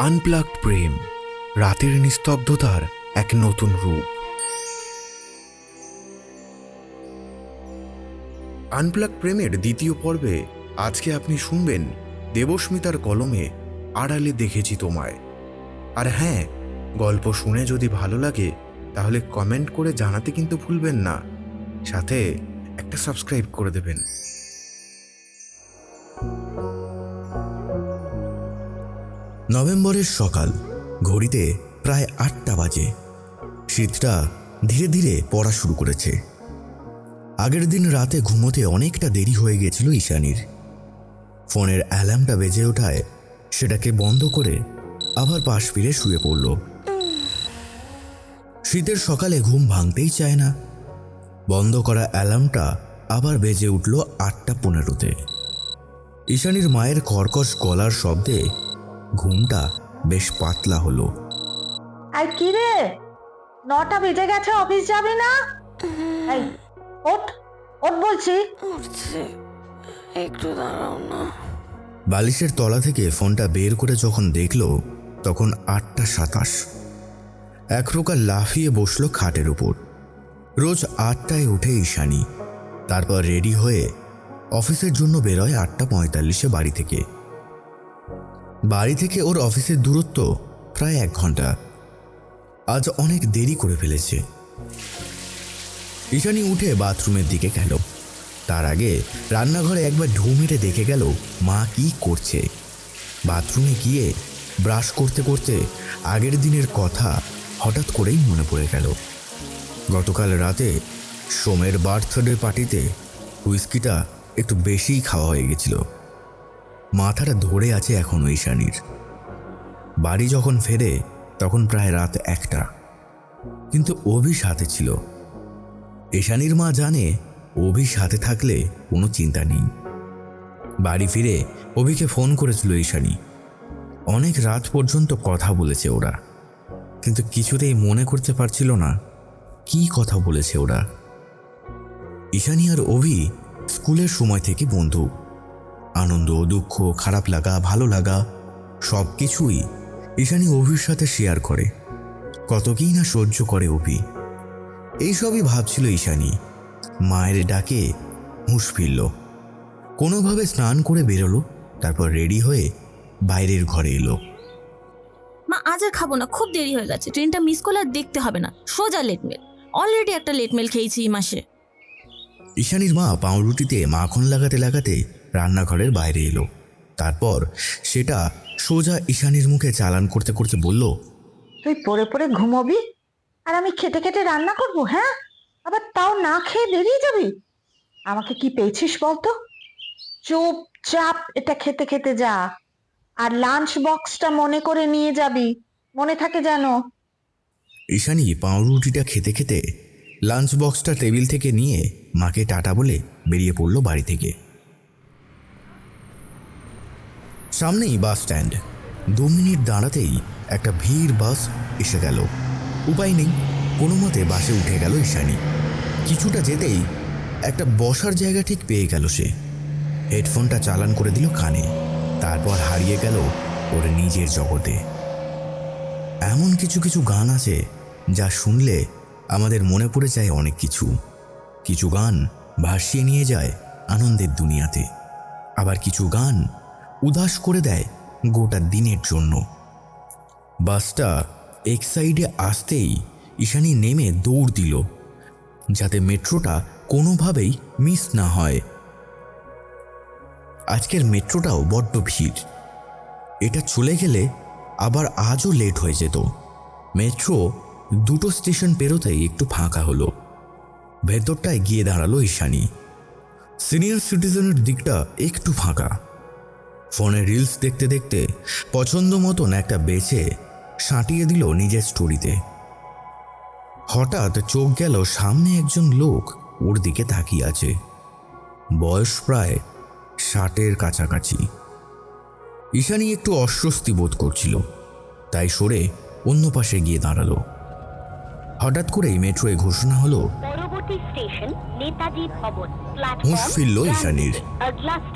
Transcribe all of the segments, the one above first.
Unplugged প্রেম, রাতের নিস্তব্ধতার এক নতুন রূপ। আনপ্লাগড প্রেমের দ্বিতীয় পর্বে আজকে আপনি শুনবেন দেবস্মিতার কলমে আড়ালে দেখেছি তোমায়। আর হ্যাঁ, গল্প শুনে যদি ভালো লাগে তাহলে কমেন্ট করে জানাতে কিন্তু ভুলবেন না, সাথে একটা সাবস্ক্রাইব করে দেবেন। নভেম্বরের সকাল, ঘড়িতে প্রায় ৮টা বাজে। শীতটা ধীরে ধীরে পড়া শুরু করেছে। আগের দিন রাতে ঘুমোতে অনেকটা দেরি হয়ে গেছিল ঈশানীর। ফোনের অ্যালার্মটা বেজে ওঠায় সেটাকে বন্ধ করে আবার পাশ ফিরে শুয়ে পড়ল। শীতের সকালে ঘুম ভাঙতেই চায় না। বন্ধ করা অ্যালার্মটা আবার বেজে উঠল ৮টা ১৫-তে। ঈশানীর মায়ের কর্কশ গলার শব্দে ঘুমটা বেশ পাতলা হলো। আর কি রে, ৯টা বেজে গেছে, অফিস যাবি না? এই ওঠ ওঠ বলছি। উঠছে, একটু দাঁড়াও না। বালিশের তলা থেকে ফোনটা বের করে যখন দেখল তখন ৮টা ২৭। এক প্রকার লাফিয়ে বসলো খাটের উপর। রোজ ৮টায় উঠে ঈশানী, তারপর রেডি হয়ে অফিসের জন্য বেরোয় ৮টা ৪৫-এ বাড়ি থেকে ওর অফিসের দূরত্ব প্রায় ১ ঘন্টা। আজ অনেক দেরি করে ফেলেছে। ঈশানী উঠে বাথরুমের দিকে গেল। তার আগে রান্নাঘরে একবার ঢু মেরে দেখে গেল মা কি করছে। বাথরুমে গিয়ে ব্রাশ করতে করতে আগের দিনের কথা হঠাৎ করেই মনে পড়ে গেল। গতকাল রাতে সোমের বার্থডে পার্টিতে হুইস্কিটা একটু বেশিই খাওয়া হয়ে গেছিল। মাথাটা ধরে আছে এখনো ঈশানীর। বাড়ি যখন ফেরে তখন প্রায় রাত ১টা, কিন্তু অভি সাথে ছিল। ঈশানীর মা জানে অভি সাথে থাকলে কোনো চিন্তা নেই। বাড়ি ফিরে অভিকে ফোন করেছিল ঈশানী। অনেক রাত পর্যন্ত কথা বলেছে ওরা, কিন্তু কিছুতেই মনে করতে পারছিল না কি কথা বলেছে ওরা। ঈশানী আর অভি স্কুলের সময় থেকে বন্ধু। আনন্দ, দুঃখ, খারাপ লাগা, ভালো লাগা সব কিছুই ঈশানী অভির সাথে শেয়ার করে। কত কি না সহ্য করে অভি। এইসবই ভাবছিল ঈশানী। মায়ের ডাকে হুঁশ ফিরল। কোনোভাবে স্নান করে বেরোলো, তারপর রেডি হয়ে বাইরের ঘরে এলো। মা, আজ আর খাবো না, খুব দেরি হয়ে গেছে। ট্রেনটা মিস করলে আর দেখতে হবে না, সোজা লেটমেল। অলরেডি একটা লেটমেল খেয়েছি এই মাসে। ঈশানীর মা পাউরুটিতে মাখন লাগাতে লাগাতে রান্নাঘরের বাইরে এলো। তারপর সেটা সোজা ঈশানীর মুখে চালান করতে করতে বলল, তুই পড়ে পড়ে ঘুমোবি আর আমি খেতে খেতে রান্না করব? হ্যাঁ, আবার তাও না খেয়ে বেরিয়ে যাবি? আমাকে কি পেয়েছিস বলতো? চুপচাপ এটা খেতে খেতে যা, আর লাঞ্চ বক্সটা মনে করে নিয়ে যাবি, মনে থাকে যেন। ঈশানী পাউরুটিটা খেতে খেতে লাঞ্চ বক্সটা টেবিল থেকে নিয়ে মাকে টাটা বলে বেরিয়ে পড়ল বাড়ি থেকে। সামনেই বাস স্ট্যান্ড। ২ মিনিট দাঁড়াতেই একটা ভিড় বাস এসে গেল। উপায় নেই, কোনো মতে বাসে উঠে গেল ঈশানী। কিছুটা যেতেই একটা বসার জায়গা ঠিক পেয়ে গেল সে। হেডফোনটা চালান করে দিল কানে, তারপর হারিয়ে গেল ওর নিজের জগতে। এমন কিছু কিছু গান আছে যা শুনলে আমাদের মনে পড়ে যায় অনেক কিছু। কিছু গান ভাসিয়ে নিয়ে যায় আনন্দের দুনিয়াতে, আবার কিছু গান উদাস করে দেয় গোটা দিনের জন্য। বাসটা এক সাইডে আসতেই ঈশানী নেমে দৌড় দিল, যাতে মেট্রোটা কোনোভাবেই মিস না হয়। আজকের মেট্রোটাও বড্ড ভিড়। এটা চলে গেলে আবার আজও লেট হয়ে যেত। মেট্রো 2টো স্টেশন পেরোতেই একটু ফাঁকা হলো। ভেতরটায় গিয়ে দাঁড়ালো ঈশানী। সিনিয়র সিটিজেনের দিকটা একটু ফাঁকা। ফোনে রিলস দেখতে দেখতে পছন্দ মতন একটা বেছে সাঁটিয়ে দিল নিজের স্টোরিতে। হঠাৎ চোখ গেল সামনে একজন লোক ওর দিকে তাকিয়ে আছে। বয়স প্রায় 60-এর কাছাকাছি। ঈশানী একটু অস্বস্তি বোধ করছিল, তাই সরে অন্য পাশে গিয়ে দাঁড়ালো। হঠাৎ করেই মেট্রোয় ঘোষণা হলো, পরবর্তী স্টেশন নেতাজি ভবন। হুঁশ ফিরল ঈশানীর।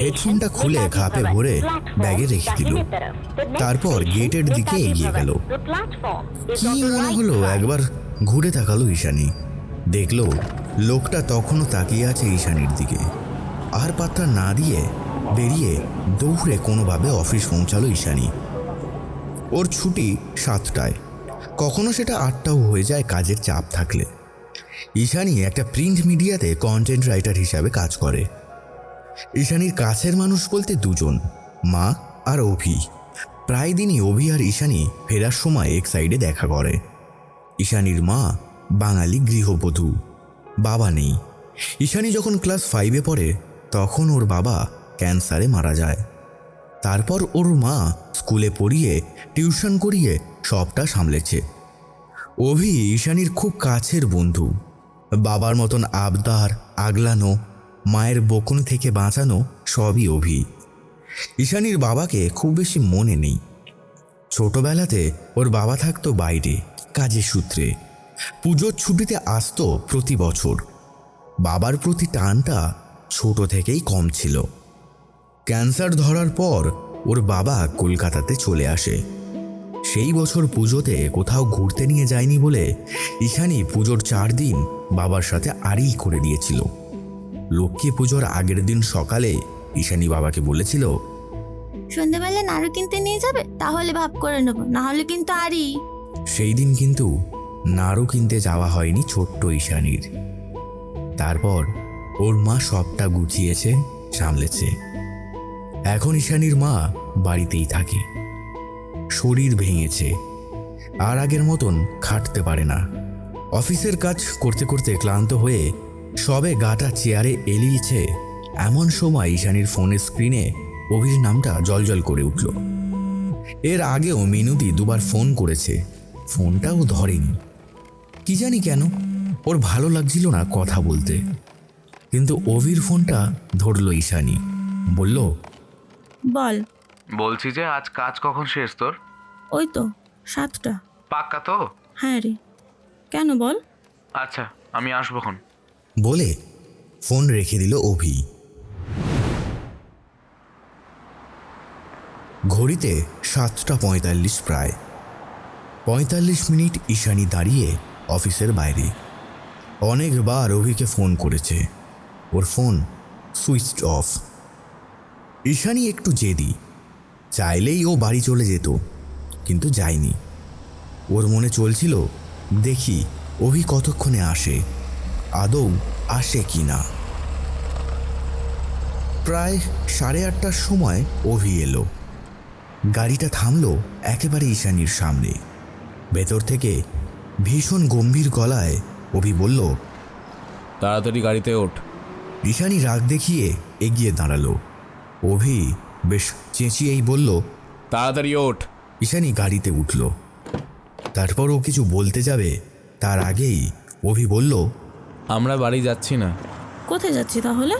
হেডফোনটা খুলে খাপে ভরে ব্যাগে রেখে দিল। তারপর গেটের দিকে এগিয়ে গেল। কি মনে হলো একবার ঘুরে তাকালো ঈশানী। দেখল লোকটা তখনও তাকিয়ে আছে ঈশানীর দিকে। আর পাত্তা না দিয়ে বেরিয়ে দৌড়ে কোনোভাবে অফিস পৌঁছালো ঈশানী। ওর ছুটি 7টায়, কখনো সেটা 8টাও হয়ে যায় কাজের চাপ থাকলে। ঈশানী একটা প্রিন্ট মিডিয়াতে কন্টেন্ট রাইটার হিসাবে কাজ করে। ঈশানীর কাছের মানুষ বলতে দুজন, মা আর অভি। প্রায় দিনই অভি আর ঈশানী ফেরার সময় এক সাইডে দেখা করে। ঈশানীর মা বাঙালি গৃহবধূ, বাবা নেই। ঈশানী যখন ক্লাস 5-এ পড়ে তখন ওর বাবা ক্যান্সারে মারা যায়। তারপর ওর মা স্কুলে পড়িয়ে টিউশন করিয়ে সবটা সামলেছে। অভি ঈশানীর খুব কাছের বন্ধু। বাবার মতন আবদার, আগলানো, মায়ের বকুনি থেকে বাঁচানো সবই অভি। ঈশানীর বাবাকে খুব বেশি মনে নেই। ছোটবেলাতে ওর বাবা থাকতো বাইরে কাজের সূত্রে। পুজোর ছুটিতে আসতো প্রতি বছর। বাবার প্রতি টানটা ছোট থেকেই কম ছিল। ক্যান্সার ধরার পর ওর বাবা কলকাতাতে চলে আসে। সেই বছর পুজোতে কোথাও ঘুরতে নিয়ে যায়নি বলে ঈশানী পুজোর 4 দিন বাবার সাথে আড়ি করে দিয়েছিল। লক্ষ্মী পুজোর আগের দিন সকালে ঈশানী বাবাকে বলেছিল, সন্ধ্যেবেলা নাড়ু কিনতে নিয়ে যাবে? তাহলে ভাব করে নেবো, না হলে কিন্তু আরই। সেই দিন কিন্তু নাড়ু কিনতে যাওয়া হয়নি ছোট্ট ঈশানীর। তারপর ওর মা সবটা গুছিয়েছে, সামলেছে। এখন ঈশানীর মা বাড়িতেই থাকে। শরীর ভেঙেছে, আর আগের মতন খাটতে পারে না। অফিসের কাজ করতে করতে ক্লান্ত হয়ে সবে গাটা চেয়ারে এলিয়েছে, এমন সময় ঈশানীর ফোনের স্ক্রিনে অভির নামটা জলজল করে উঠল। এর আগেও মিনুদি 2বার ফোন করেছে, ফোনটাও ধরেনি। কি জানি কেন ওর ভালো লাগছিল না কথা বলতে। কিন্তু অভির ফোনটা ধরল ঈশানী, বলল, বল। বলছি যে আজ কাজ কখন শেষ তোর? ওই তো 7টা। পাক্কা তো? হ্যাঁ রে, কেন বল? আচ্ছা, আমি আসবো খন। বলে ফোন রেখে দিল অভি। ঘড়িতে 7:45 প্রায়। 45 মিনিট ঈশানী দাঁড়িয়ে অফিসের বাইরে। অনেকবার অভিকে ফোন করেছে, ওর ফোন সুইচড অফ। ঈশানী একটু জেদি, চাইলেই ও বাড়ি চলে যেত, কিন্তু যায়নি। ওর মনে চলছিল, দেখি অভি কতক্ষণে আসে, আদৌ আসে কি না। প্রায় 8:30টার সময় অভি এলো। গাড়িটা থামলো একেবারে ঈশানীর সামনে। ভেতর থেকে ভীষণ গম্ভীর গলায় অভি বলল, তাড়াতাড়ি গাড়িতে ওঠ। ঈশানী রাগ দেখিয়ে এগিয়ে দাঁড়ালো। অভি বেশ চেঁচিয়েই বলল, তাড়াতাড়ি ওঠ। ঈশানী গাড়িতে উঠল। তারপর ও কিছু বলতে যাবে, তার আগেই অভি বলল, আমরা বাড়ি যাচ্ছি না। কোথায় যাচ্ছি তাহলে?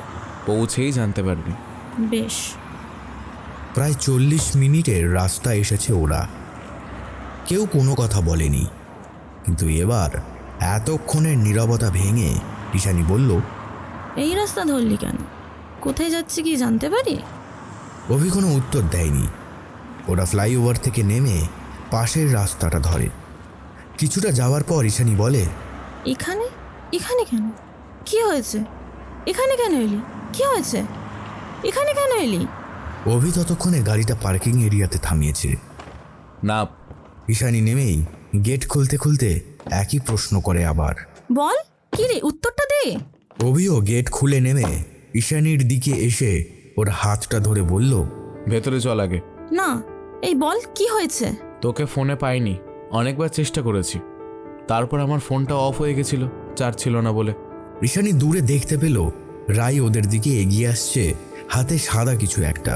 পৌঁছেই জানতে পারবি। বেশ। প্রায় 40 মিনিটের রাস্তা এসেছে ওরা। কেউ কোনো কথা বলেনি, কিন্তু এবার এতক্ষণের নীরবতা ভেঙে ঈশানী বলল, এই রাস্তা ধরলি কেন? কোথায় যাচ্ছি কি জানতে পারি? অভি কোনো উত্তর দেয়নি। ওরা ফ্লাইওভার থেকে নেমে পাশের রাস্তাটা ধরে। কিছুটা যাওয়ার পর ঈশানী বলে, এখানে? এখানে কেন? কি হয়েছে? এখানে কেন এলি? কি হয়েছে? এখানে কেন এলি? অভি ততক্ষণে গাড়িটা পার্কিং এরিয়াতে থামিয়েছে। না। ঈশানী নেমেই গেট খুলতে খুলতে একই প্রশ্ন করে আবার। বল, কি রে, উত্তরটা দে। অভিও গেট খুলে নেমে ঈশানীর দিকে এসে ওর হাতটা ধরে বলল, ভেতরে চল আগে। না, এই বল কি হয়েছে? তোকে ফোনে পাইনি, অনেকবার চেষ্টা করেছি। তারপর আমার ফোনটা অফ হয়ে গেছিল, চার্জ ছিল না বলে। ঈশানী দূরে দেখতে পেল রাই ওদের দিকে এগিয়ে আসছে, হাতে সাদা কিছু একটা,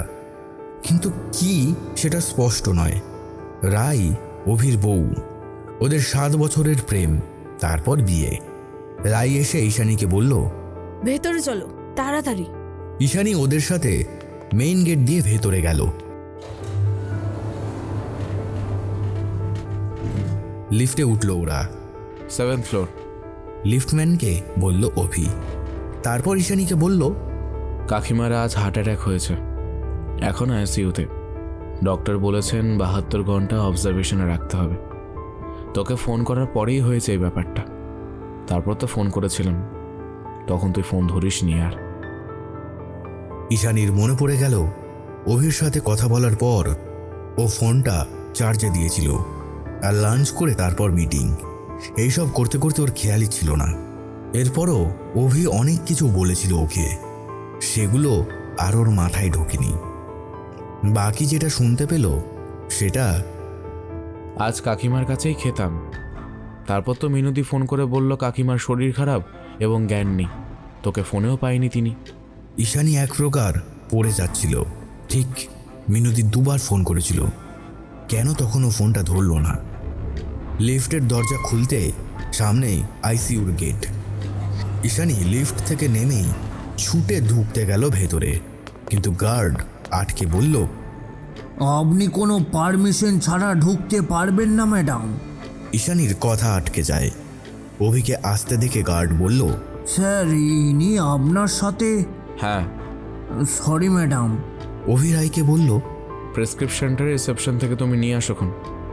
কিন্তু কি সেটা স্পষ্ট নয়। রাই অভির বউ, ওদের 7 বছরের প্রেম, তারপর বিয়ে। রাই এসে ঈশানীকে বলল, ভেতরে চলো তাড়াতাড়ি। ঈশানী ওদের সাথে মেইন গেট দিয়ে ভেতরে গেল। লিফটে উঠল ওরা। 7th floor. লিফটম্যানকে বলল অভি। তারপর ঈশানীকে বলল, কাকিমার আজ হার্ট অ্যাটাক হয়েছে, এখন আইসিইউতে। ডক্টর বলেছেন 72 ঘন্টা অবজারভেশনে রাখতে হবে। তোকে ফোন করার পরেই হয়েছে এই ব্যাপারটা। তারপর তো ফোন করেছিলাম, তখন তুই ফোন ধরিসনি আর। ঈশানীর মনে পড়ে গেল অভির সাথে কথা বলার পর ও ফোনটা চার্জে দিয়েছিল, আর লাঞ্চ করে তারপর মিটিং। এইসব করতে করতে ওর খেয়ালই ছিল না। এরপরও অভি অনেক কিছু বলেছিল ওকে, সেগুলো আর ওর মাথায় ঢোকেনি। বাকি যেটা শুনতে পেল সেটা, আজ কাকিমার কাছেই খেতাম। তারপর তো মিনুদি ফোন করে বলল কাকিমার শরীর খারাপ এবং জ্ঞান নেই, তোকে ফোনেও পাইনি তিনি। ঈশানী এক প্রকার পড়ে যাচ্ছিল। ঠিক মিনুদি দুবার ফোন করেছিল, কেন তখন ও ফোনটা ধরল না? লিফটের দরজা খুলতে সামনেই আইসিইউর গেট। ঈশানী লিফট থেকে নেমেই ছুটে ঢুকতে গেল ভেতরে, কিন্তু গার্ড আটকে বলল, আপনি কোনো পারমিশন ছাড়া ঢুকতে পারবেন না ম্যাডাম। ঈশানীর কথা আটকে যায়। অভিকে আসতে দেখে গার্ড বলল, স্যার ইনি আপনার সাথে। হ্যাঁ। Sorry madam. অভি রায়কে বলল, প্রেসক্রিপশনটা রিসেপশন থেকে তুমি নিয়ে আসোখন,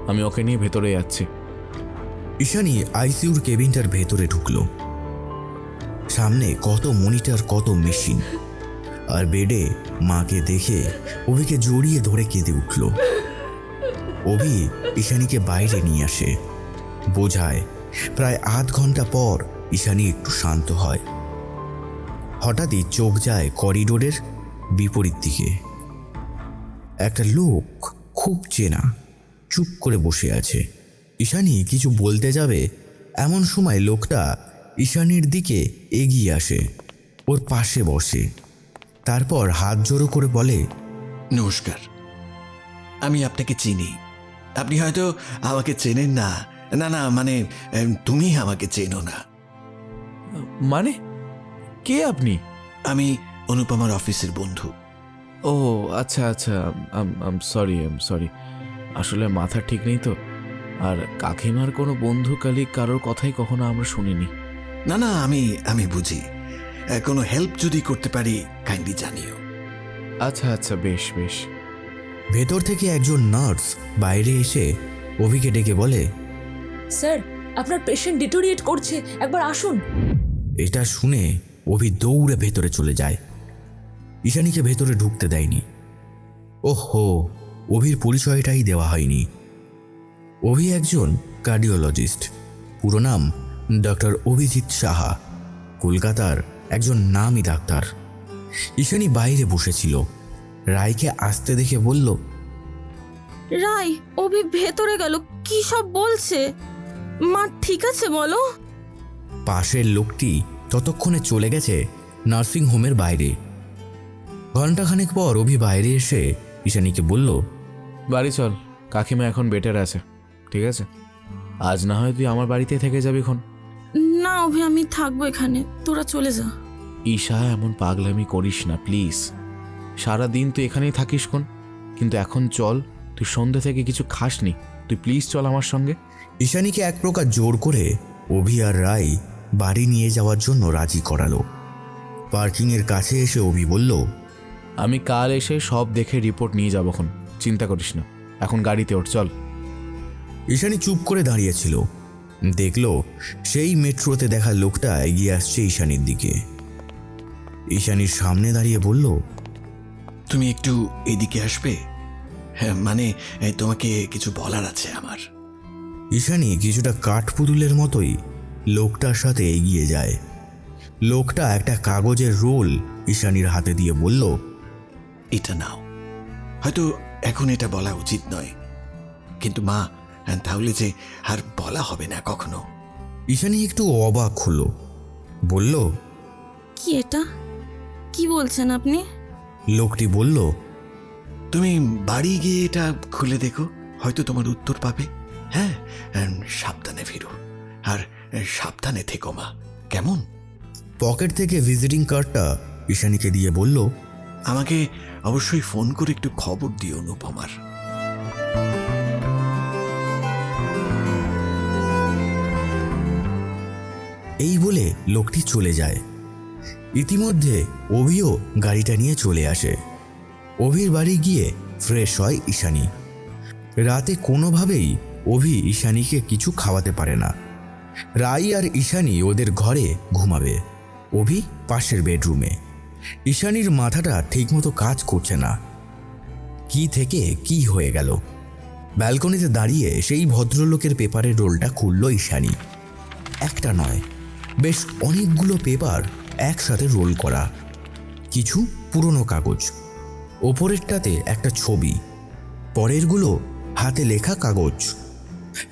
আমি ওকে নিয়ে ভেতরে যাচ্ছি। ঈশানী আইসিইউর কেবিনটার ভেতরে ঢুকলো। সামনে কত মনিটর, কত মেশিন, আর বেডে মাকে দেখে অভিকে জড়িয়ে ধরে কেঁদে উঠল। অভি ঈশানীকে বাইরে নিয়ে আসে, বোঝায়। প্রায় আধ ঘন্টা পর ঈশানী একটু শান্ত হয়। হঠাৎই চোখ যায় করিডোরের বিপরীত দিকে। একটা লোক খুব চেনা চুপ করে বসে আছে। ঈশানী কিছু বলতে যাবে, এমন সময় লোকটা ঈশানীর দিকে এগিয়ে আসে, ওর পাশে বসে। তারপর হাত জোড়ো করে বলে, নমস্কার, আমি আপনাকে চিনি। আপনি হয়তো আমাকে চেনেন না। না না, মানে তুমি আমাকে চেনো না। মানে কে আপনি? আমি অনুপমার অফিসের বন্ধু। ও আচ্ছা আচ্ছা, সরি, আসলে মাথা ঠিক নেই তো। আর কাকিমার কোনো বন্ধু কালিক কারোর কথাই কখনো আমরা শুনিনি। না না, আমি বুঝি। কোনো হেল্প যদি করতে পারি কাইন্ডলি জানিও। আচ্ছা আচ্ছা, বেশ বেশ। ভেতর থেকে একজন নার্স বাইরে এসে অভিকে ডেকে বলে, স্যার আপনার পেশেন্ট ডিটোরিয়েট করছে, একবার আসুন। এটা শুনে অভি দৌড়ে ভেতরে চলে যায়। ঈশানীকে ভেতরে ঢুকতে দেয়নি। ওহো, অভির পরিচয়টাই দেওয়া হয়নি। অভি একজন কার্ডিওলজিস্ট, পুরো নাম ডক্টর অভিজিৎ সাহা, কলকাতার একজন নামী ডাক্তার। ঈশানী বাইরে বসেছিল, রায়কে আসতে দেখে বলল, রাই, অভি ভেতরে গেল, কি সব বলছে? মা ঠিক আছে বলো। পাশের লোকটি ততক্ষণে চলে গেছে নার্সিং হোমের বাইরে। ঘণ্টাখানেক পর অভি বাইরে এসে ঈশানীকে বলল, বাড়ি চল, কাকিমা এখন বেটার আছে, ঠিক আছে? আজ না হয় তুই আমার বাড়িতে থেকে যাবি খন। না অভি, আমি থাকবো এখানে, তোরা চলে যা। ঈশা, এমন পাগলামি করিস না প্লিজ। সারা দিন তুই এখানেই থাকিস খন, কিন্তু এখন চল। তুই সন্ধ্যে থেকে কিছু খাসনি, তুই প্লিজ চল আমার সঙ্গে। ঈশানীকে এক প্রকার জোর করে অভি আর রায় বাড়ি নিয়ে যাওয়ার জন্য রাজি করালো। পার্কিংয়ের কাছে এসে অভি বলল, আমি কাল এসে সব দেখে রিপোর্ট নিয়ে যাবো খন, চিন্তা করিস না। এখন গাড়িতে ওঠ, চল। ঈশানী চুপ করে দাঁড়িয়েছিল। দেখল সেই মেট্রোতে দেখা লোকটা এগিয়ে আসছে ঈশানীর দিকে। ঈশানীর সামনে দাঁড়িয়ে বলল, তুমি একটু এদিকে আসবে? হ্যাঁ, মানে তোমাকে কিছু বলার আছে আমার। ঈশানী কিছুটা কাঠপুতুলের মতোই লোকটার সাথে এগিয়ে যায়। লোকটা একটা কাগজের রোল ঈশানীর হাতে দিয়ে বলল, এটা নাও। হয়তো এখন এটা বলা উচিত নয়, কিন্তু মা, তাহলে যে আর বলা হবে না কখনো। ঈশানী একটু অবাক হলো, বলল, কি এটা? কি বলছেন আপনি? লোকটি বলল, তুমি বাড়ি গিয়ে এটা খুলে দেখো, হয়তো তোমার উত্তর পাবে। হ্যাঁ, সাবধানে ফিরো, আর সাবধানে থেকো মা, কেমন? পকেট থেকে ভিজিটিং কার্ডটা ঈশানীকে দিয়ে বলল, আমাকে অবশ্যই ফোন করে একটু খবর দিও অনুপমার। এই বলে লোকটি চলে যায়। ইতিমধ্যে অভিও গাড়িটা নিয়ে চলে আসে। অভির বাড়ি গিয়ে ফ্রেশ হয় ঈশানী। রাতে কোনোভাবেই অভি ঈশানীকে কিছু খাওয়াতে পারে না। রাই আর ঈশানী ওদের ঘরে ঘুমাবে, অভি পাশের বেডরুমে। ঈশানীর মাথাটা ঠিকমতো কাজ করছে না। কি থেকে কি হয়ে গেল। ব্যালকনিতে দাঁড়িয়ে সেই ভদ্রলোকের পেপারের রোলটা খুলল ঈশানী। একটা নয়, বেশ অনেকগুলো পেপার একসাথে রোল করা। কিছু পুরনো কাগজ, ওপরেরটাতে একটা ছবি, পরেরগুলো হাতে লেখা কাগজ।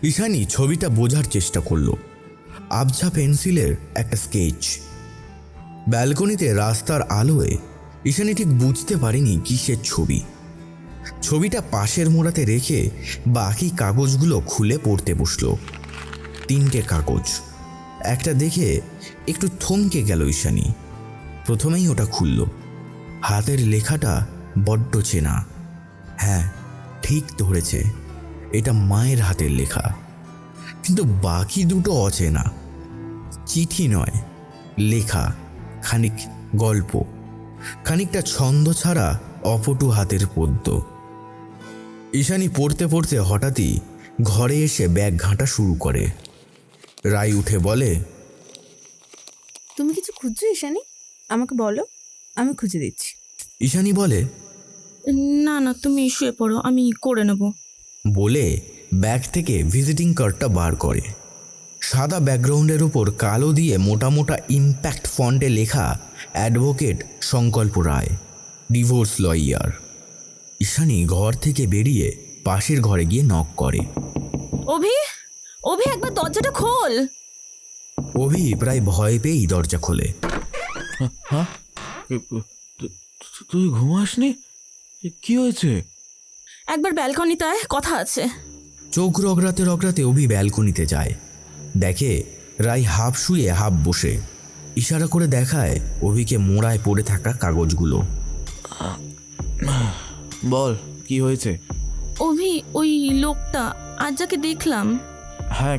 ঈশানী ছবিটা বোঝার চেষ্টা করল। আবছা পেন্সিলের একটা স্কেচ। ব্যালকনিতে রাস্তার আলোয় ঈশানী ঠিক বুঝতে পারেনি কিসের ছবি। ছবিটা পাশের মোড়াতে রেখে বাকি কাগজগুলো খুলে পড়তে বসল। 3টে কাগজ। একটা দেখে একটু থমকে গেল ঈশানী। প্রথমেই ওটা খুলল। হাতের লেখাটা বড্ড চেনা। হ্যাঁ, ঠিক ধরেছে, এটা মায়ের হাতের লেখা। কিন্তু বাকি দুটো অচেনা। চিঠি নয়, লেখা, খানিক গল্প, খানিকটা ছন্দ ছাড়া অপটু হাতের পদ্য। ঈশানী পড়তে পড়তে হঠাৎই ঘরে এসে ব্যাগ ঘাঁটা শুরু করে। রাই উঠে বলে, তুমি কিছু খুঁজছো ঈশানী? আমাকে বলো, আমি খুঁজে দিচ্ছি। ঈশানী বলে, না না, তুমি শুয়ে পড়ো, আমি করে নেব। বলে ব্যাগ থেকে ভিজিটিং কার্ডটা বার করে। সাদা ব্যাকগ্রাউন্ডের উপর কালো দিয়ে মোটা মোটা ইম্প্যাক্ট ফন্টে লেখা অ্যাডভোকেট সংকল্প রায়, ডিভোর্স লয়ার। ঈশানী ঘর থেকে বেরিয়ে পাশের ঘরে গিয়ে নক করে। অভি, অভি, একবার দরজাটা খোল। অভি প্রায় ভয় পেয়েই দরজা খোলে। হ্যাঁ, তুই ঘুমাসনি? কি হয়েছে? একবার ব্যালকনিতে আয়, কথা আছে। চোখ রগড়াতে রগড়াতে অভি ব্যালকনিতে যায়। দেখে রাই হাফ শুয়ে হাফ বসে। ইশারা করে দেখায় অভিকে মোড়ায় পড়ে থাকা কাগজগুলো। বল, কি হয়েছে? অভি, ওই লোকটা আজ যাকে দেখলাম। হ্যাঁ,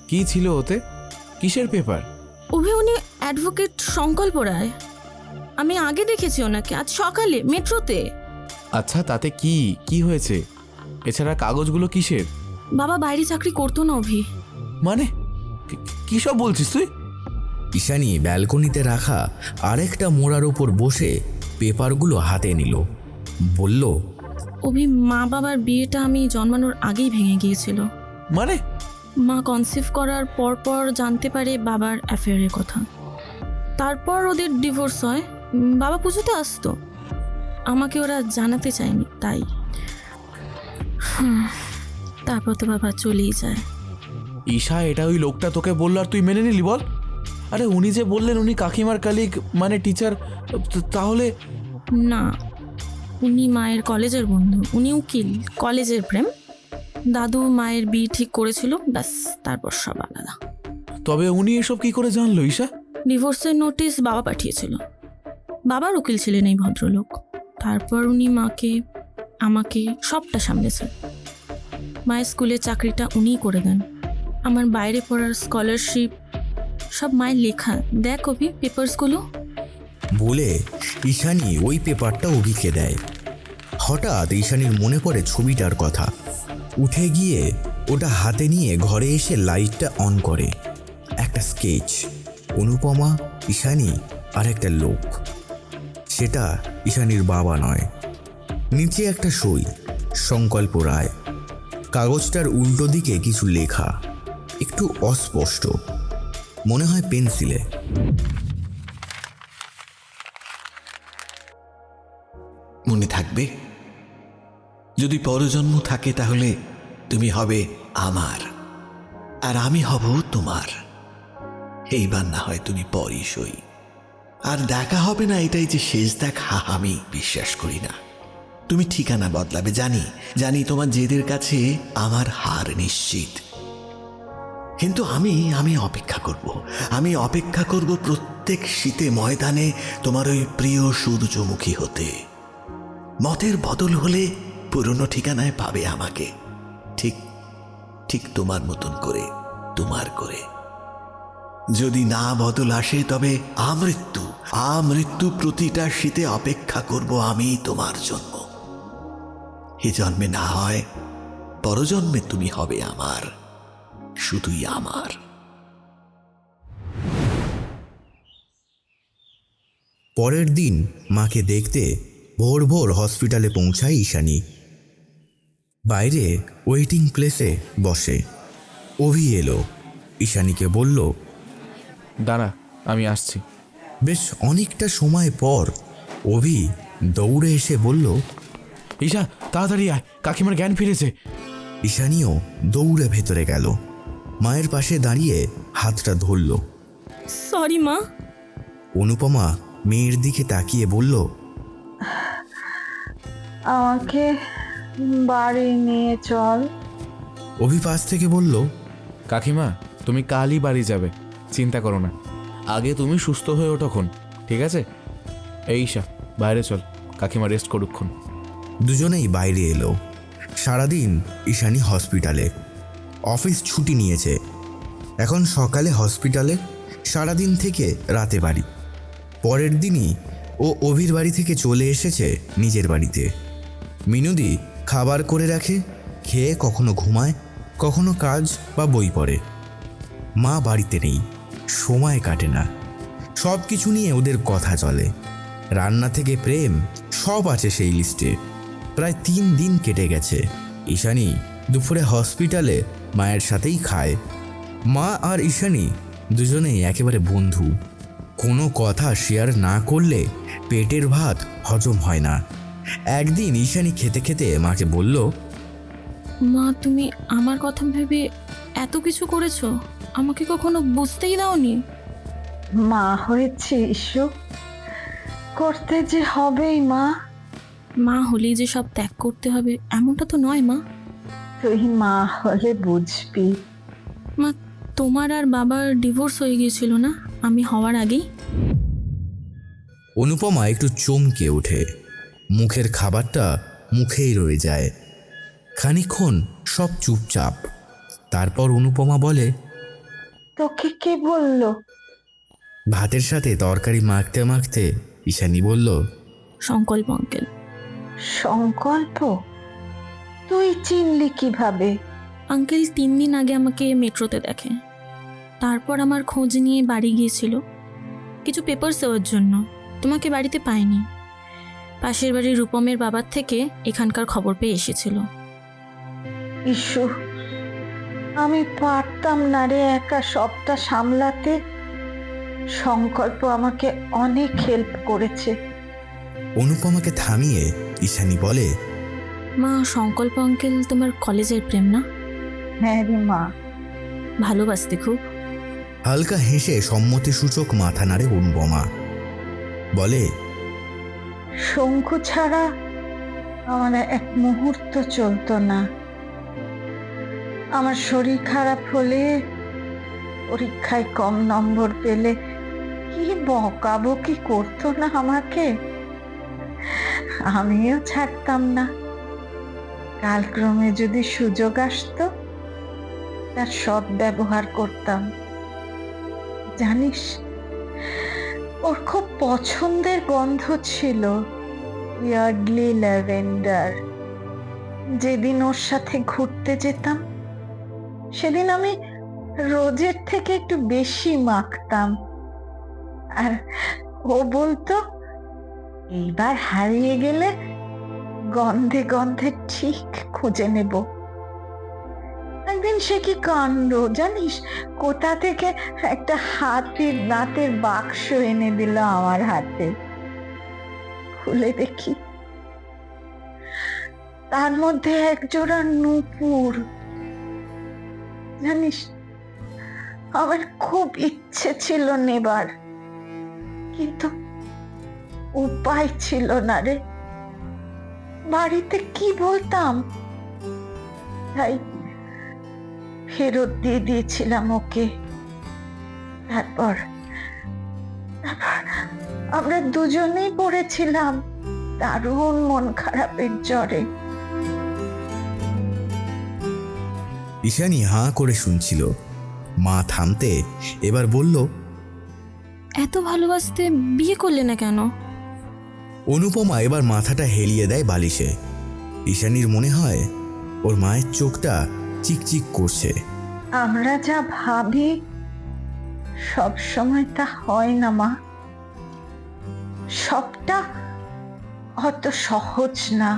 কি ছিল ওতে? কিসের পেপার? অভি, উনি অ্যাডভোকেট সংকল্প রায়। আমি আগে দেখেছি ওনাকে, আজ সকালে মেট্রোতে। আচ্ছা, তাতে কি হয়েছে? এছাড়া কাগজগুলো কিসের? বাবা বাইরে চাকরি করতো না অভি। মানে কি সব বলছিস তুই? ঈশানী ব্যালকনিতে রাখা আরেকটা মোড়ার উপর বসে পেপারগুলো হাতে নিল। বলল, অভি, মা বাবার বিয়েটা আমি জন্মানোর আগেই ভেঙে গিয়েছিল। মানে? মা কনসিভ করার পর জানতে পারে বাবার অ্যাফেয়ারের কথা। তারপর ওদের ডিভোর্স হয়। বাবা পুজোতে আসতো, আমাকে ওরা জানাতে চায়নি, তাই তারপর তো বাবা চলেই যায়। ঈশা, এটা ওই লোকটা তোকে বললো আর তুই মেনে নিলি? বল। আরে উনি যে বললেন উনি কাকিমার কালিগ, মানে টিচার, তাহলে? না, উনি মায়ের কলেজের বন্ধু, উনি উকিল, কলেজের প্রেম। দাদু মায়ের বিয়ে ঠিক করেছিল, ব্যাস, তারপর সব আলাদা। তবে উনি এসব কি করে জানলো ঈশা? ডিভোর্সের নোটিশ বাবা পাঠিয়েছিল। বাবার উকিল ছিলেন এই ভদ্রলোক। তারপর উনি মাকে, আমাকে সবটা সামলেছেন। মায়ের স্কুলের চাকরিটা উনিই করে দেন। আমার বাইরে পড়ার স্কলারশিপ সব মায়ের লেখা। দেখ অভি, পেপারসগুলো। বলে ঈশানী ওই পেপারটা অভিকে দেয়। হঠাৎ ঈশানীর মনে পড়ে ছবিটার কথা। উঠে গিয়ে ওটা হাতে নিয়ে ঘরে এসে লাইটটা অন করে। একটা স্কেচ, অনুপমা, ঈশানী আর একটা লোক। সেটা ঈশানীর বাবা নয়। নিচে একটা সই, সংকল্প রায়। কাগজটার উল্টো দিকে কিছু লেখা, একটু অস্পষ্ট, মনে হয় পেন্সিলে। মনে থাকবে? যদি পরজন্ম থাকে তাহলে তুমি হবে আমার, আর আমি হব তোমার। এইবার না হয় তুমি পরই সই। আর দেখা হবে না, এটাই যে শেষ দেখা, আমি বিশ্বাস করি না। তুমি ঠিকানা বদলাবে, জানি তোমার জেদের কাছে আমার হার নিশ্চিত। কিন্তু আমি অপেক্ষা করব প্রত্যেক শীতে ময়দানে তোমার ওই প্রিয় সূর্যমুখী হতে। মতের বদল হলে পুরনো ঠিকানায় পাবে আমাকে, ঠিক তোমার মতন করে, তোমার করে। যদি না বদল আসে তবে আমৃত্যু প্রতিটা শীতে অপেক্ষা করব আমি তোমার জন্য। এ জন্মে না হয় পরজন্মে তুমি হবে আমার, শুধুই আমার। পরের দিন মাকে দেখতে ভোর ভোর হসপিটালে পৌঁছায় ঈশানী। বাইরে ওয়েটিং প্লেসে বসে। অভি এলো, ঈশানীকে বলল, দাঁড়া, আমি আসছি। বেশ অনেকটা সময় পর অভি দৌড়ে এসে বলল, ঈশা তাড়াতাড়ি আয়, কাকিমার জ্ঞান ফিরেছে। ঈশানীও দৌড়ে ভেতরে গেল। মায়ের পাশে দাঁড়িয়ে হাতটা ধরল। সরি মা। অনুপমা মেয়ের দিকে তাকিয়ে বলল, আমাকে বাড়ি নিয়ে চল। অভি পাশ থেকে বলল, কাকিমা তুমি কালই বাড়ি যাবে, চিন্তা করো না। আগে তুমি সুস্থ হয়ে ওঠোখন, ঠিক আছে? এই ঈশা বাইরে চল, কাকিমা রেস্ট করুক্ষণ। দুজনেই বাইরে এলো। সারাদিন ঈশানী হসপিটালে, অফিস ছুটি নিয়েছে। এখন সকালে হসপিটালে, সারাদিন থেকে রাতে বাড়ি। পরের দিনই ও অভির বাড়ি থেকে চলে এসেছে নিজের বাড়িতে। মিনুদি খাবার করে রাখে, খেয়ে কখনো ঘুমায়, কখনো কাজ বা বই পড়ে। মা বাড়িতে নেই, সময় কাটে না। সব কিছু নিয়ে ওদের কথা চলে, রান্না থেকে প্রেম সব আছে সেই লিস্টে। প্রায় 3 দিন কেটে গেছে। ঈশানী দুপুরে হসপিটালে মায়ের সাথেই খায়। মা আর ঈশানী দুজনেই একেবারে বন্ধু। কোনো কথা শেয়ার না করলে পেটের ভাত হজম হয় না। একদিন ঈশানী খেতে খেতে মাকে বলল, মা তুমি আমার কথা ভেবে এত কিছু করেছো, আমাকে কখনো বুঝতেই দাওনি। মা হয়েছে ইস্যু, করতে যে হবেই মা। মা হলেই যে সব ত্যাগ করতে হবে এমনটা তো নয় মা। তুই মা হলে বুঝবি। মা তোমার আর বাবার ডিভোর্স হয়ে গিয়েছিল না আমি হওয়ার আগেই? অনুপমা একটু চমকে ওঠে। মুখের খাবারটা মুখেই রয়ে যায়। খানিকক্ষণ সব চুপচাপ। তারপর অনুপমা বলে, তোকে কে বললো? ভাতের সাথে তরকারি মাখতে মাখতে ঈশানী বলল, সংকল্প আঙ্কেল। সংকল্প? তুই চিনলি কিভাবে? আঙ্কেল 3 দিন আগে আমাকে মেট্রোতে দেখে, তারপর আমার খোঁজ নিয়ে বাড়ি গিয়েছিল কিছু পেপারস দেওয়ার জন্য। তোমাকে বাড়িতে পাইনি। পাশের বাড়ির রূপমের বাবার থেকে এখানকার খবর পেয়ে এসেছিল। ইস্যু, আমি পারতাম না রে একা সবটা সামলাতে। সংকল্প আমাকে অনেক হেল্প করেছে। অনুপমাকে থামিয়ে ঈশানী বলে, মা সংকল্প আঙ্কেল তোমার কলেজের প্রেম না? হ্যাঁ রে মা। ভালোবাসতে খুব? হালকা হেসে সম্মতিসূচক মাথা নাড়ে অনুপমা। বলে, শঙ্কু ছাড়া আমার এক মুহূর্ত চলতো না। আমার শরীর খারাপ হলে, পরীক্ষায় কম নম্বর পেলে কি বকাবকি করতো না আমাকে, আমিও ছাড়তাম না। কালক্রমে যদি সুযোগ আসতো তার সৎ ব্যবহার করতাম। জানিস, ওর খুব পছন্দের গন্ধ ছিল ইয়ার্ডলি ল্যাভেন্ডার। যেদিন ওর সাথে ঘুরতে যেতাম সেদিন আমি রোজের থেকে একটু বেশি মাখতাম। আর ও বলতো, এইবার হারিয়ে গেলে গন্ধে গন্ধে ঠিক খুঁজে নেব। একদিন সে কি কাণ্ড জানিস, কোথা থেকে একটা হাতির দাঁতের বাক্স এনে দিল আমার হাতে। খুলে দেখি, তার মধ্যে একজোড়া নূপুর। জানিস, আমার খুব ইচ্ছে ছিল নেবার, কিন্তু উপায় ছিল না রে। বাড়িতে কি বলতাম, তাই ফেরত দিয়ে দিয়েছিলাম ওকে। তারপর আমরা দুজনেই পড়েছিলাম দারুণ মন খারাপের জ্বরে। ঈশানী হাঁ করে শুনছিল। মা থামতে এবার বলল, এত ভালোবাসতে বিয়ে করলে না কেন? অনুপমা এবার মাথাটা হেলিয়ে দেয় বালিশে। ঈশানীর মনে হয় ওর মায়ের চোখটা চিকচিক করছে। আমরা যা ভাবি সব সময় তা হয় না মা, সবটা অত সহজ না।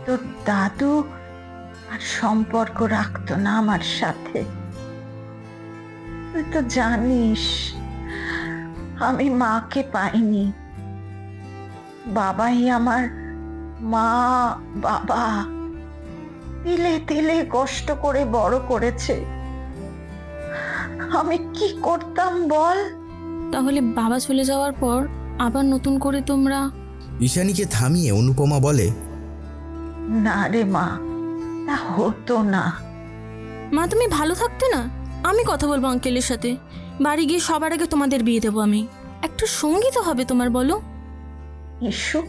তোর দাদু আর সম্পর্ক রাখতো না আমার সাথে, তুই তো জানিস। আমি মাকে পাইনি, বাবাই আমার মা বাবা, তিলে তিলে কষ্ট করে বড় করেছে। আমি কি করতাম বল? তাহলে বাবা চলে যাওয়ার পর আবার নতুন করে তোমরা? ঈশানীকে থামিয়ে অনুপমা বলে, না রে মা, তা হতো না। মা তুমি ভালো থাকতে না, আমি কথা বলবো আঙ্কেলের সাথে। বাড়ি গিয়ে সবার আগে তোমাদের বিয়ে দেবো আমি। একটু সঙ্গী তো হবে তোমার, বলো। ইস্যু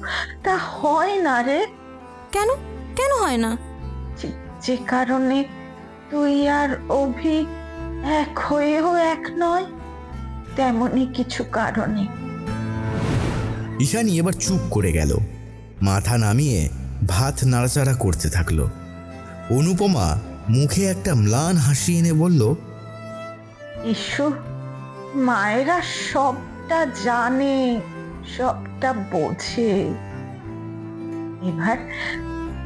তা হয় না রে। কেন কেন হয় না? যে কারণে তুই আর অভি এক হয়েও এক নয়, তেমনই কিছু কারণে। ঈশানী এবার চুপ করে গেল, মাথা নামিয়ে ভাত নাড়াচাড়া করতে থাকলো। অনুপমা মুখে একটা ম্লান হাসি এনে বলল, ইস্যু, মায়েরা সবটা জানে, সবটা বোঝে। এবার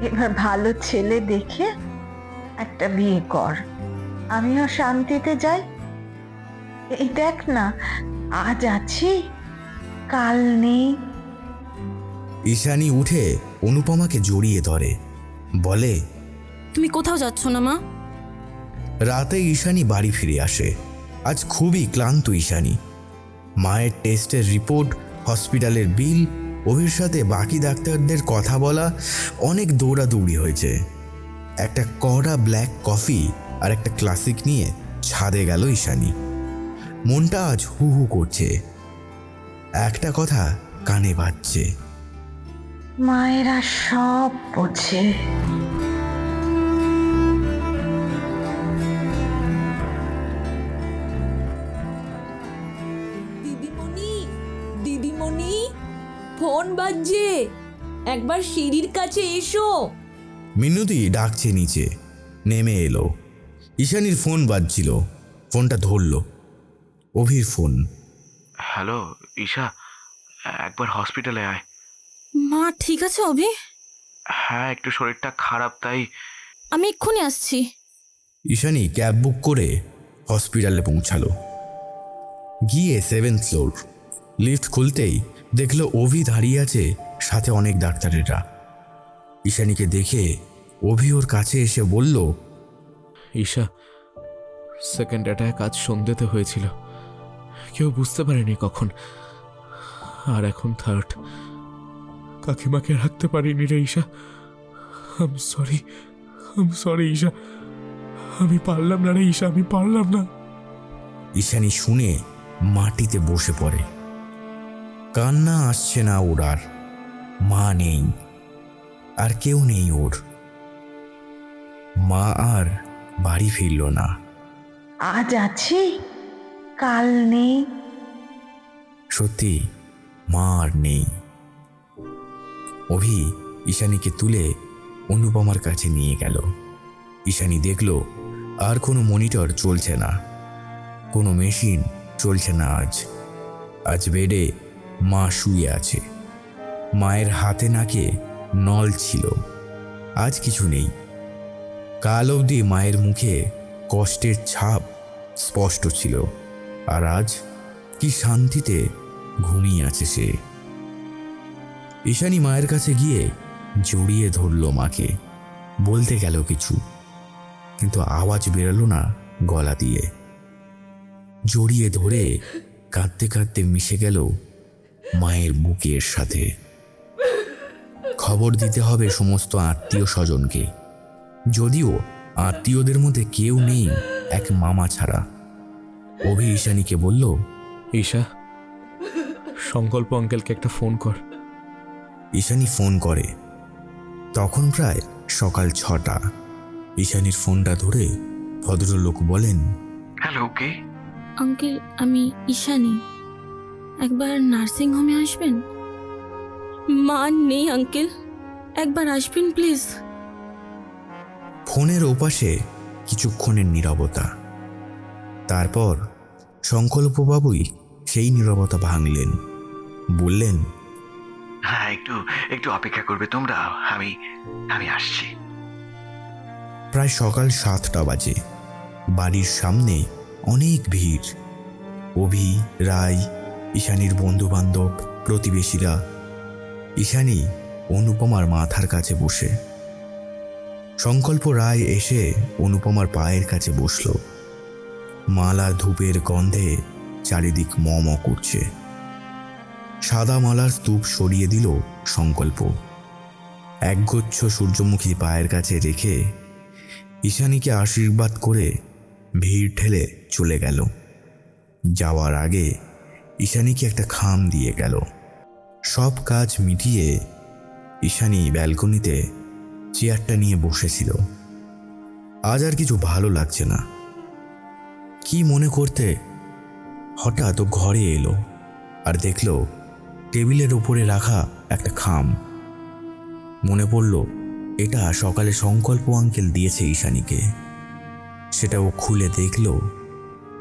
এবার ভালো ছেলে দেখে একটা বিয়ে কর, আমিও শান্তিতে যাই। এই দেখ না, আজ আছি কাল নেই। ঈশানী উঠে অনুপমাকে জড়িয়ে ধরে, বলে, তুমি কোথাও যাচ্ছ না মা? রাতে ঈশানী বাড়ি ফিরে আসে। আজ খুবই ক্লান্ত ঈশানী। মায়ের টেস্টের রিপোর্ট, হসপিটালের বিল, অভির সাথে বাকি ডাক্তারদের কথা বলা, অনেক দৌড়াদৌড়ি হয়েছে। একটা কড়া ব্ল্যাক কফি আর একটা ক্লাসিক নিয়ে ছাদে গেল ঈশানী। মনটা আজ হু হু করছে। একটা কথা কানে বাজছে, মায়েরা সব বোঝে। দিদিমণি, দিদিমণি, ফোন বাজছে, একবার সিঁড়ির কাছে এসো। মিনতি ডাকছে নিচে। নেমে এলো। ঈশানীর ফোন বাজছিল, ফোনটা ধরল। অভির ফোন। হ্যালো ঈশা, একবার হসপিটালে আয়। মা ঠিক আছে অভি? হ্যাঁ, একটু শরীরটা খারাপ, তাই। আমি এক্ষুনি আসছি। ঈশানী ক্যাব বুক করে হসপিটালে পৌঁছালো। গিয়ে 7th ফ্লোর। লিফট খুলতেই দেখলো অভি দাঁড়িয়ে আছে, সাথে অনেক ডাক্তারেরা। ঈশানীকে দেখে অভি ওর কাছে এসে বলল, ঈশা, সেকেন্ড অ্যাটাক আজ সন্ধ্যেতে হয়েছিল, কেউ বুঝতে পারেনি কখন। আর এখন থার্ড। কাকিমাকে রাখতে পারিনি রে Isha. I am sorry Isha, আমি পারলাম না রে ঈশা, আমি পারলাম না। ঈশানী শুনে মাটিতে বসে পড়ে। কান্না আসছে না ওর আর। মা নেই, আর কেউ নেই ওর। মা আর বাড়ি ফিরল না। আজ আছি কাল নেই। সত্যি মা আর নেই। অভি ঈশানীকে তুলে অনুপমার কাছে নিয়ে গেল। ঈশানী দেখল আর কোনো মনিটর চলছে না, কোনো মেশিন চলছে না। আজ বেডে মা শুয়ে আছে। মায়ের হাতে নাকে নল ছিল, আজ কিছু নেই। কাল অবধি মায়ের মুখে কষ্টের ছাপ স্পষ্ট ছিল, আর আজ কি শান্তিতে ঘুমিয়ে আছে সে। ঈশানী মায়ের কাছে গিয়ে জড়িয়ে ধরল মাকে। বলতে গেল কিছু, কিন্তু আওয়াজ বেরোলো না গলা দিয়ে। জড়িয়ে ধরে কাঁদতে কাঁদতে মিশে গেল মায়ের বুকের সাথে। খবর দিতে হবে সমস্ত আত্মীয় স্বজনকে, যদিও আত্মীয়দের মধ্যে কেউ নেই এক মামা ছাড়া। অভি ঈশানীকে বলল, ঈশা, সংকল্প আঙ্কেলকে একটা ফোন কর। ঈশানী ফোন করে। তখন প্রায় সকাল 6টা। ঈশানীর ফোনটা ধরে ভদ্রলোক বলেন, হ্যালো, কে? আঙ্কেল, আমি ঈশানী। একবার নার্সিং হোমে আসবেন? মা নেই আঙ্কেল, একবার আসবেন প্লিজ। ফোনের ওপাশে কিছুক্ষণের নীরবতা। তারপর সংকল্পবাবুই সেই নীরবতা ভাঙলেন। বললেন, হ্যাঁ, একটু একটু অপেক্ষা করবে তোমরা, আমি আমি আসছি। প্রায় সকাল 7টা বাজে। বাড়ির সামনে অনেক ভিড়। অভি, রায়, ঈশানীর বন্ধুবান্ধব, প্রতিবেশীরা। ঈশানী অনুপমার মাথার কাছে বসে। সংকল্প রায় এসে অনুপমার পায়ের কাছে বসল। মালার ধূপের গন্ধে চারিদিক ম ম করছে। সাদা মালার স্তূপ সরিয়ে দিল সংকল্প। একগুচ্ছ সূর্যমুখী পায়ের কাছে রেখে ঈশানীকে আশীর্বাদ করে ভিড় ঠেলে চলে গেল। যাওয়ার আগে ঈশানীকে একটা খাম দিয়ে গেল। সব কাজ মিটিয়ে ঈশানী ব্যালকনিতে চেয়ারটা নিয়ে বসেছিল। আজ আর কিছু ভালো লাগছে না। কি মনে করতে হঠাৎ ও ঘরে এলো আর দেখল টেবিলের উপরে রাখা একটা খাম। মনে পড়ল এটা সকালে সংকল্প আঙ্কেল দিয়েছে ঈশানীকে। সেটা ও খুলে দেখল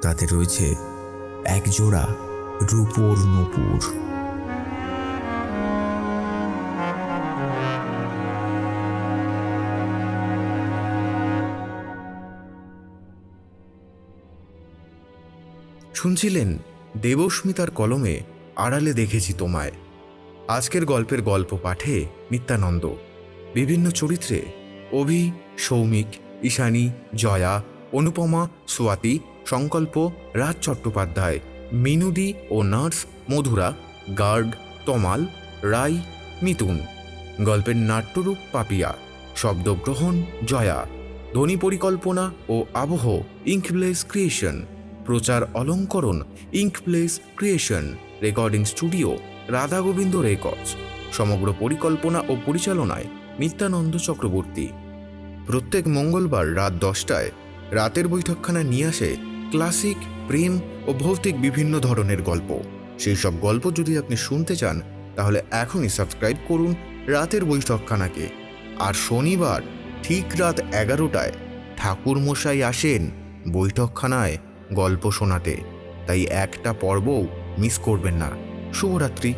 তাতে রয়েছে এক জোড়া রূপোর নূপুর। শুনছিলেন দেবস্মিতার কলমে আড়ালে দেখেছি তোমায়। আজকের গল্পের গল্প পাঠে নিত্যানন্দ। বিভিন্ন চরিত্রে অভি, সৌমিক, ঈশানী, জয়া, অনুপমা, সোয়াতি, সংকল্প, রাজ চট্টোপাধ্যায়, মিনুদি ও নার্স মধুরা, গার্ড তমাল, রাই, মিতুন। গল্পের নাট্যরূপ পাপিয়া, শব্দগ্রহণ জয়া, ধ্বনি পরিকল্পনা ও আবহ ইঙ্কব্লেস ক্রিয়েশন, প্রচার অলঙ্করণ Inkplace creation, recording studio Radha Gobinda records, সমগ্র পরিকল্পনা ও পরিচালনায় নিত্যানন্দ চক্রবর্তী। প্রত্যেক মঙ্গলবার রাত 10টায় রাতের বৈঠকখানা নিয়ে আসে ক্লাসিক, প্রেম ও ভৌতিক বিভিন্ন ধরনের গল্প। সেই সব গল্প যদি আপনি শুনতে চান তাহলে এখনই সাবস্ক্রাইব করুন রাতের বৈঠকখানাকে। আর শনিবার ঠিক রাত 11টায় ঠাকুরমশাই আসেন বৈঠকখানায় গল্প শোনাতে, তাই একটা পর্বও মিস করবেন না। শুভরাত্রি।